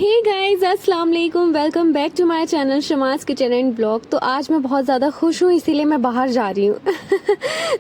हे guys, अस्सलाम वालेकुम। Welcome back to my channel Shamas kitchen and blog. तो आज मैं बहुत ज़्यादा खुश हूँ, इसीलिए मैं बाहर जा रही हूँ।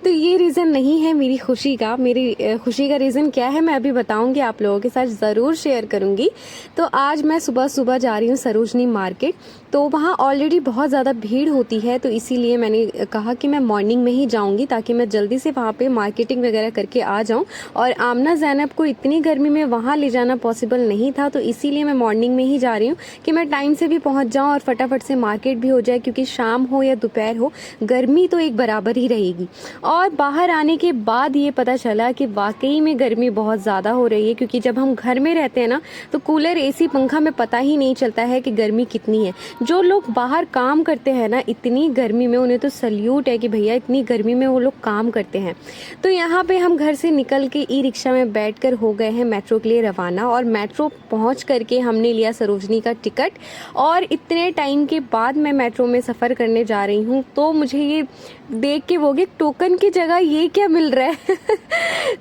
तो ये रीज़न नहीं है मेरी खुशी का। मेरी खुशी का रीज़न क्या है मैं अभी बताऊँगी, आप लोगों के साथ ज़रूर शेयर करूँगी। तो आज मैं सुबह सुबह जा रही हूँ सरोजनी मार्केट। तो वहाँ ऑलरेडी बहुत ज़्यादा भीड़ होती है, तो इसीलिए मैंने कहा कि मैं मॉर्निंग में ही जाऊँगी ताकि मैं जल्दी से वहाँ पे मार्केटिंग वगैरह करके आ जाऊँ। और आमना ज़ैनब को इतनी गर्मी में वहाँ ले जाना पॉसिबल नहीं था, तो इसीलिए मैं मॉर्निंग में ही जा रही हूँ कि मैं टाइम से भी पहुँच जाऊँ और फटाफट से मार्केट भी हो जाए, क्योंकि शाम हो या दोपहर हो गर्मी तो एक बराबर ही रहेगी। और बाहर आने के बाद ये पता चला कि वाकई में गर्मी बहुत ज़्यादा हो रही है, क्योंकि जब हम घर में रहते हैं ना तो कूलर एसी पंखा में पता ही नहीं चलता है कि गर्मी कितनी है। जो लोग बाहर काम करते हैं ना इतनी गर्मी में, उन्हें तो सल्यूट है कि भैया इतनी गर्मी में वो लोग काम करते हैं। तो यहाँ पे हम घर से निकल के ई रिक्शा में बैठकर हो गए हैं मेट्रो के लिए रवाना, और मेट्रो पहुँच करके हमने लिया सरोजनी का टिकट। और इतने टाइम के बाद मैं मेट्रो में सफ़र करने जा रही हूँ, तो मुझे ये देख के वो टोकन की जगह ये क्या मिल रहा है।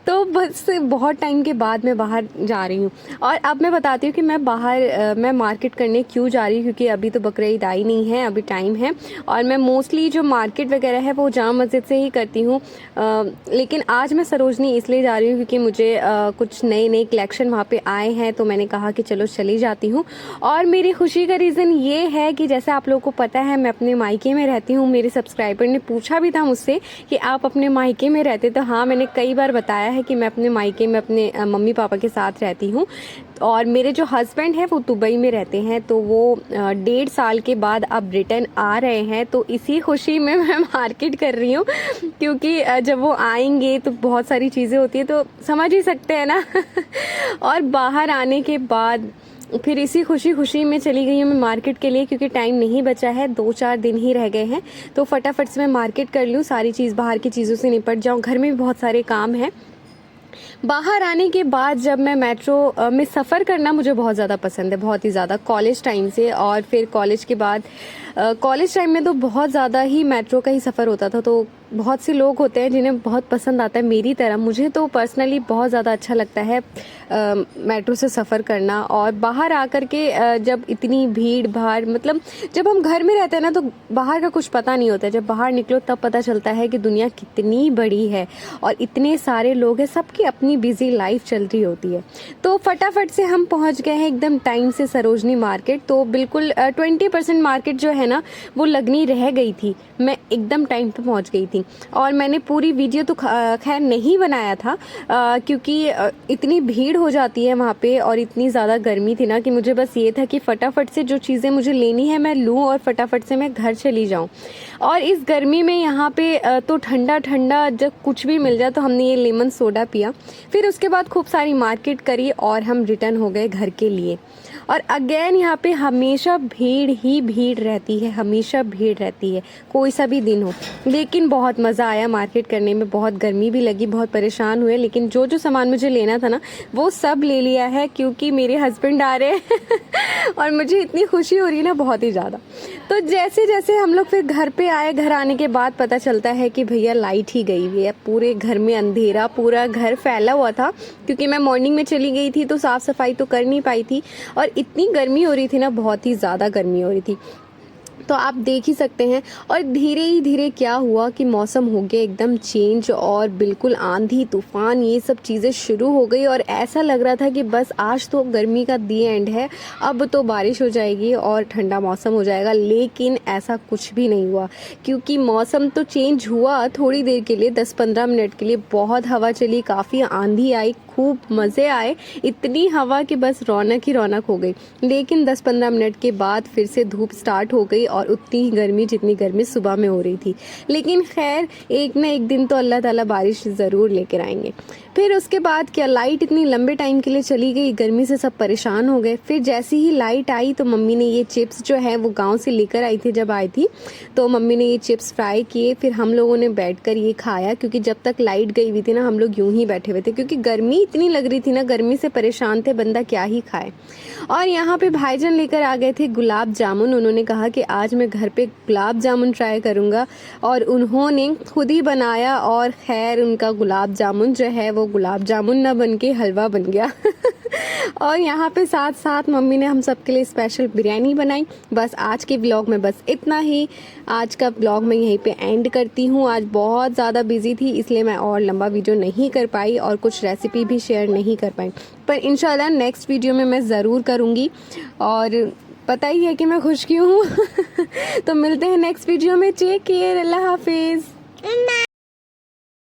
तो बस बहुत टाइम के बाद मैं बाहर जा रही हूँ। और अब मैं बताती हूँ कि मैं मार्केट करने क्यों जा रही हूँ, क्योंकि अभी तो बकरीद आई नहीं है, अभी टाइम है। और मैं मोस्टली जो मार्केट वगैरह है वो जामा मस्जिद से ही करती हूँ, लेकिन आज मैं सरोजनी इसलिए जा रही हूँ क्योंकि मुझे कुछ नए कलेक्शन वहाँ पे आए हैं, तो मैंने कहा कि चलो चली जाती हूँ। और मेरी खुशी का रीज़न ये है कि जैसे आप लोगों को पता है मैं अपने मायके में रहती हूँ। मेरे सब्सक्राइबर ने पूछा भी था मुझसे कि आप अपने मायके में रहते, तो हाँ, मैंने कई बार बताया है कि मैं अपने मायके में अपने मम्मी पापा के साथ रहती हूँ। और मेरे जो हस्बैंड हैं वो दुबई में रहते हैं, तो वो 1.5 साल के बाद अब रिटर्न आ रहे हैं, तो इसी खुशी में मैं मार्केट कर रही हूँ, क्योंकि जब वो आएंगे तो बहुत सारी चीज़ें होती है, तो समझ ही सकते हैं ना। और बाहर आने के बाद फिर इसी खुशी में चली गई हूँ मैं मार्केट के लिए, क्योंकि टाइम नहीं बचा है, 2-4 दिन ही रह गए हैं। तो फटाफट से मैं मार्केट कर लूँ, सारी चीज़ बाहर की चीज़ों से निपट जाऊँ। घर में भी बहुत सारे काम हैं। बाहर आने के बाद जब मैं मेट्रो में सफ़र करना मुझे बहुत ज़्यादा पसंद है, बहुत ही ज़्यादा, कॉलेज टाइम से। और फिर कॉलेज के बाद कॉलेज टाइम में तो बहुत ज़्यादा ही मेट्रो का ही सफ़र होता था। तो बहुत से लोग होते हैं जिन्हें बहुत पसंद आता है, मेरी तरह मुझे तो पर्सनली बहुत ज़्यादा अच्छा लगता है मेट्रो से सफ़र करना। और बाहर आकर के जब इतनी भीड़ भाड़, मतलब जब हम घर में रहते हैं ना तो बाहर का कुछ पता नहीं होता है, जब बाहर निकलो तब पता चलता है कि दुनिया कितनी बड़ी है और इतने सारे लोग हैं, सबकी अपनी बिजी लाइफ चल रही होती है। तो फटाफट से हम पहुंच गए हैं एकदम टाइम से सरोजनी मार्केट। तो बिल्कुल 20% मार्केट जो है ना वो लगनी रह गई थी, मैं एकदम टाइम पे पहुंच गई थी। और मैंने पूरी वीडियो तो खैर नहीं बनाया था, क्योंकि इतनी भीड़ हो जाती है वहाँ पे और इतनी ज़्यादा गर्मी थी ना कि मुझे बस ये था कि फटाफट से जो चीज़ें मुझे लेनी है मैं लूँ और फटाफट से मैं घर चली जाऊँ। और इस गर्मी में यहाँ पे तो ठंडा ठंडा जब कुछ भी मिल जाए, तो हमने ये लेमन सोडा पिया। फिर उसके बाद खूब सारी मार्केट करी और हम रिटर्न हो गए घर के लिए। और अगेन यहाँ पे हमेशा भीड़ ही भीड़ रहती है, हमेशा भीड़ रहती है, कोई सा भी दिन हो। लेकिन बहुत मज़ा आया मार्केट करने में, बहुत गर्मी भी लगी, बहुत परेशान हुए, लेकिन जो जो सामान मुझे लेना था ना वो सब ले लिया है, क्योंकि मेरे हस्बैंड आ रहे हैं। और मुझे इतनी खुशी हो रही है ना, बहुत ही ज़्यादा। तो जैसे जैसे हम लोग फिर घर पे आए, घर आने के बाद पता चलता है कि भैया लाइट ही गई हुई है, पूरे घर में अंधेरा, पूरा घर फैला हुआ था, क्योंकि मैं मॉर्निंग में चली गई थी तो साफ़ सफाई तो कर नहीं पाई थी। और इतनी गर्मी हो रही थी ना, बहुत ही ज़्यादा गर्मी हो रही थी, तो आप देख ही सकते हैं। और धीरे ही धीरे क्या हुआ कि मौसम हो गया एकदम चेंज, और बिल्कुल आंधी तूफान ये सब चीज़ें शुरू हो गई। और ऐसा लग रहा था कि बस आज तो गर्मी का दी एंड है, अब तो बारिश हो जाएगी और ठंडा मौसम हो जाएगा। लेकिन ऐसा कुछ भी नहीं हुआ, क्योंकि मौसम तो चेंज हुआ थोड़ी देर के लिए, 10-15 मिनट के लिए बहुत हवा चली, काफ़ी आंधी आई, खूब मज़े आए, इतनी हवा कि बस रौनक ही रौनक हो गई। लेकिन 10-15 मिनट के बाद फिर से धूप स्टार्ट हो गई और उतनी ही गर्मी जितनी गर्मी सुबह में हो रही थी। लेकिन खैर एक ना एक दिन तो अल्लाह ताला बारिश ज़रूर लेकर आएंगे। फिर उसके बाद क्या, लाइट इतनी लंबे टाइम के लिए चली गई, गर्मी से सब परेशान हो गए। फिर जैसे ही लाइट आई तो मम्मी ने ये चिप्स जो है वो गाँव से लेकर आई थी, जब आई थी तो मम्मी ने ये चिप्स फ्राई किए। फिर हम लोगों ने बैठ कर ये खाया, क्योंकि जब तक लाइट गई हुई थी ना हम लोग यूं ही बैठे हुए थे, क्योंकि गर्मी इतनी लग रही थी ना, गर्मी से परेशान थे, बंदा क्या ही खाए। और यहाँ पे भाईजान लेकर आ गए थे गुलाब जामुन। उन्होंने कहा कि आज मैं घर पे गुलाब जामुन ट्राई करूँगा और उन्होंने खुद ही बनाया और खैर उनका गुलाब जामुन जो है वो गुलाब जामुन ना बन के हलवा बन गया। और यहाँ पे साथ साथ मम्मी ने हम सबके लिए स्पेशल बिरयानी बनाई। बस आज के ब्लॉग में बस इतना ही। आज का ब्लॉग मैं यहीं पे एंड करती हूँ। आज बहुत ज़्यादा बिजी थी इसलिए मैं और लंबा वीडियो नहीं कर पाई और कुछ रेसिपी भी शेयर नहीं कर पाई, पर इंशाल्लाह नेक्स्ट वीडियो में मैं ज़रूर करूँगी। और पता ही है कि मैं खुश क्यों हूँ। तो मिलते हैं नेक्स्ट वीडियो में। टेक केयर, अल्लाह हाफिज़।